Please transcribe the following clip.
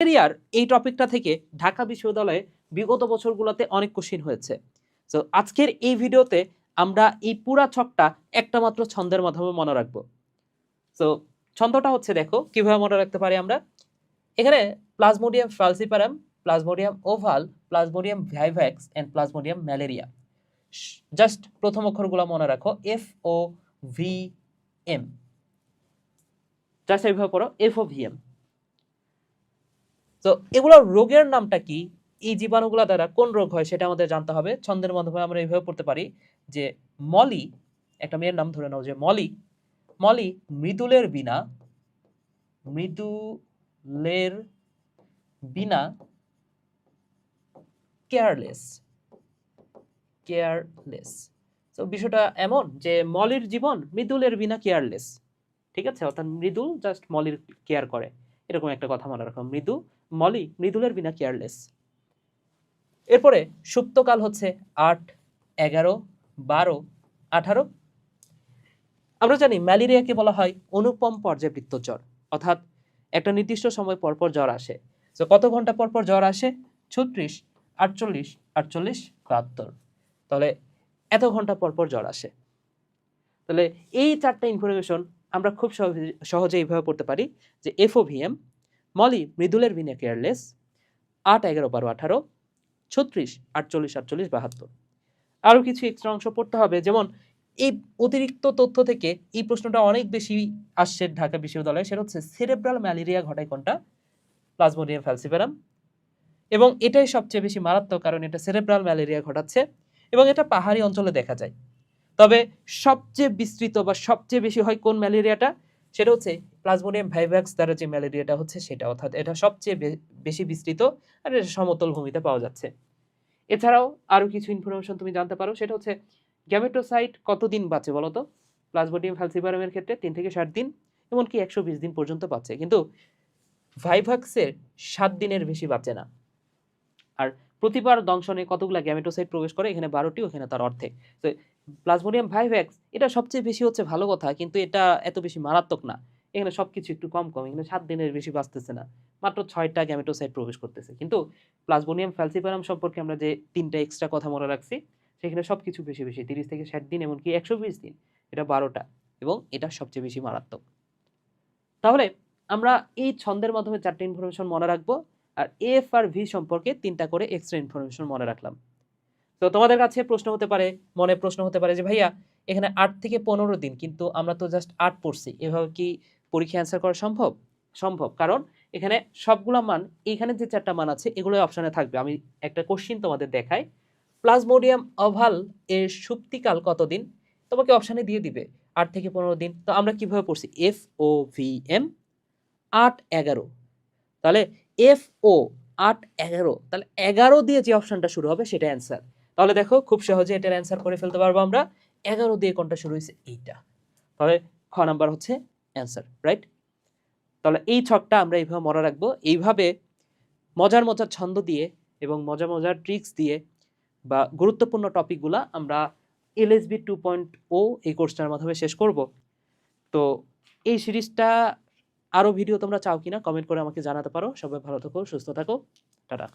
ম্যালেরিয়ার এই টপিকটা থেকে ঢাকা বিশ্ববিদ্যালয়ে বিগত বছরগুলোতে অনেক কোশ্চিন হয়েছে। তো আজকের এই ভিডিওতে আমরা এই পুরা ছকটা একটা মাত্র ছন্দের মাধ্যমে মনে রাখবো। তো ছন্দটা হচ্ছে, দেখো কিভাবে মনে রাখতে পারি আমরা। এখানে Plasmodium falciparum, Plasmodium ovale, Plasmodium vivax and Plasmodium malariae. Just প্রথম অক্ষরগুলো মনে রাখো, F O V M. Just এইভাবে পড়ো, এফ ও ভি এম। তো এগুলোর রোগের নামটা কি, এই জীবাণুগুলো দ্বারা কোন রোগ হয় সেটা আমাদের জানতে হবে। ছন্দের মাধ্যমে আমরা এইভাবে পড়তে পারি যে মলি, একটা মেয়ের নাম ধরে নাও যে মলি, মলি মৃদুলের বিনা, মৃদুলের বিনা কেয়ারলেস, কেয়ারলেস। তো বিষয়টা এমন যে মলির জীবন মৃদুলের বিনা কেয়ারলেস, ঠিক আছে? অর্থাৎ মৃদুল জাস্ট মলির কেয়ার করে, এরকম একটা কথা মনে রাখো। মলি মৃদুলের বিনা কেয়ারলেস। এরপরে সুপ্তকাল হচ্ছে 8, 11, 12, 18। আমরা জানি ম্যালেরিয়াকে বলা হয় অনুপম পর্যায়বৃত্ত জ্বর, অর্থাৎ একটা নির্দিষ্ট সময় পরপর জ্বর আসে। তো কত ঘন্টা পরপর জ্বর আসে? 36, 48, 48, 72। তাহলে এত ঘন্টা পরপর জ্বর আসে। তাহলে এই চারটা ইনফরমেশন আমরা খুব সহজে এইভাবে পড়তে পারি যে এফওভিএম, মলি মৃদুলের বিনা কেয়ারলেস, 8, 11, 12, 18, 36, 48, 48, 72। আরও কিছু এক্সট্রা অংশ পড়তে হবে, যেমন এই অতিরিক্ত তথ্য থেকে এই প্রশ্নটা অনেক বেশি আসছে ঢাকা বিশ্ববিদ্যালয়ে, সেটা হচ্ছে সেরেব্রাল ম্যালেরিয়া ঘটায় কোনটা? প্লাজমোডিয়াম ফ্যালসিপারাম। এবং এটাই সবচেয়ে বেশি মারাত্মক, কারণ এটা সেরেব্রাল ম্যালেরিয়া ঘটাচ্ছে এবং এটা পাহাড়ি অঞ্চলে দেখা যায়। তবে সবচেয়ে বিস্তৃত বা সবচেয়ে বেশি হয় কোন ম্যালেরিয়াটা? সেটা হচ্ছে প্লাজমোডিয়াম ভাইভ্যাক্স দ্বারা যে ম্যালেরিয়াটা হচ্ছে সেটা, অর্থাৎ এটা সবচেয়ে বেশি বিস্তৃত আর এটা সমতল ভূমিতে পাওয়া যাচ্ছে। এছাড়াও আরও কিছু ইনফরমেশন তুমি জানতে পারো, সেটা হচ্ছে গ্যামেটোসাইট কতদিন বাঁচে বলো তো? প্লাজমোডিয়াম ফ্যালসিপারামের ক্ষেত্রে 3 থেকে 7 দিন, এমনকি 120 দিন পর্যন্ত বাঁচে, কিন্তু ভাইভাক্সের 7 দিনের বেশি বাঁচে না। আর প্রতিবার দংশনে কতগুলো গ্যামেটোসাইট প্রবেশ করে? এখানে 12টি, ওখানে তার অর্ধেক। তো প্লাজমোডিয়াম ভাইভ্যাক্স এটা সবচেয়ে বেশি হচ্ছে ভালো কথা, কিন্তু এটা এত বেশি মারাত্মক না। এখানে সবকিছু একটু কম কম, এখানে 7 দিনের বেশি বাঁচতেছে না, মাত্র 6টা গ্যামেটোসাইট প্রবেশ করতেছে। কিন্তু প্লাজমোডিয়াম ফ্যালসিপারাম সম্পর্কে আমরা যে 3টা এক্সট্রা কথা মনে রাখছি, সেখানে সবকিছু বেশি বেশি, 30 থেকে 60 দিন, এমনকি 120 দিন, এটা 12টা, এবং এটা সবচেয়ে বেশি মারাত্মক। তাহলে আমরা এই ছন্দের মাধ্যমে 4টা ইনফরমেশন মনে রাখবো, আর এফ আর ভি সম্পর্কে 3টা করে এক্সট্রা ইনফরমেশন মনে রাখলাম। তো তোমাদের কাছে প্রশ্ন হতে পারে যে ভাইয়া এখানে 8 থেকে 15 দিন, কিন্তু আমরা তো জাস্ট 8 পড়ছি, এভাবে কি পরীক্ষা অ্যান্সার করা সম্ভব? সম্ভব, কারণ এখানে সবগুলা মান, এখানে যে 4টা মান আছে এগুলো অপশনে থাকবে। আমি একটা কোশ্চিন তোমাদের দেখাই, প্লাজমোডিয়াম ওভাল এর সুপ্তিকাল কতদিন? তোমাকে অপশনে দিয়ে দিবে 8 থেকে 15 দিন। তো আমরা কিভাবে পড়ছি? F O V M 8, 11। তাহলে এফ ও 8, 11, তাহলে 11 দিয়ে যে অপশনটা শুরু হবে সেটা অ্যান্সার। তাহলে দেখো খুব সহজে এটার অ্যান্সার করে ফেলতে পারবো আমরা। 11 দিয়ে কোনটা শুরু হয়েছে? এইটা। তাহলে খ নাম্বার হচ্ছে অ্যান্সার, রাইট? তাহলে এই ছকটা আমরা এইভাবে মনে রাখবো। এইভাবে মজার মজার ছন্দ দিয়ে এবং মজার মজার ট্রিক্স দিয়ে বা গুরুত্বপূর্ণ টপিকগুলা আমরা এলএসবি 2.0 এই কোর্সটার মাধ্যমে শেষ করব। তো এই সিরিজটা আরও ভিডিও তোমরা চাও কিনা কমেন্ট করে আমাকে জানাতে পারো। সবাই ভালো থাকো, সুস্থ থাকো, টাটা।